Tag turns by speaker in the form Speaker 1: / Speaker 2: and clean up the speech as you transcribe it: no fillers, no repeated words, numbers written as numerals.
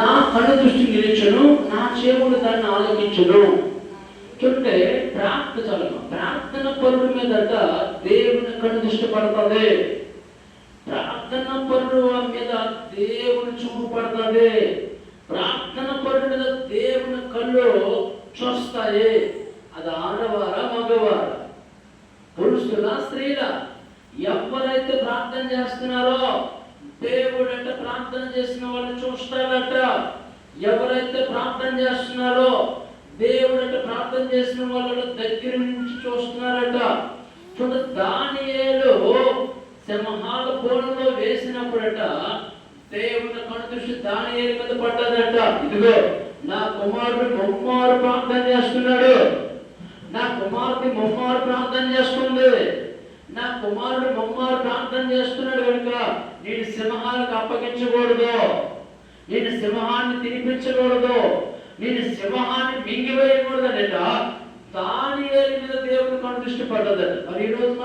Speaker 1: నా కను దృష్టి నిలిచును, నా చెవులు దాన్ని ఆలోచించును. చూడండి, ప్రార్థన పరుడు మీదట దేవుని కన్ను దృష్టి పడుతుంది. ప్రార్థన పరుడు మీద దేవుని చూపు పడుతుంది. ప్రార్థన పరుడు మీద దేవుని కళ్ళు చూస్తాయి. అది ఆడవారా మగవారా, పురుషులా స్త్రీలా, ఎవరైతే ప్రార్థన చేస్తున్నారో దేవుడు అంటే ప్రార్థన చేసిన వాళ్ళు చూస్తాడట. ఎవరైతే ప్రార్థన చేస్తున్నారో దేవుడు అంటే ప్రార్థన చేసిన వాళ్ళ దగ్గర నుంచి చూస్తున్నారట. చూడ, దానియేలు సింహాల బోనులో వేసినప్పుడట దేవుని కన్ను దృష్టి దానియేలు మీద పడ్డదట. ఇదిగో నా కుమారుడు ముమ్మారు ప్రార్థన చేస్తున్నాడు, నా కుమారుడి ముమ్మారు ప్రార్థన చేస్తుంది, నా కుమారుడు ముమ్మారు ప్రార్థన చేస్తున్నాడు కనుక నేను సింహాలకు అప్పగించకూడదు, నేను సింహాన్ని తినిపించకూడదు, నేను సింహాన్ని మింగివేయకూడదట. దానియేలు మీద దేవుని కన్ను దృష్టి పడ్డదట. మరి ఈరోజు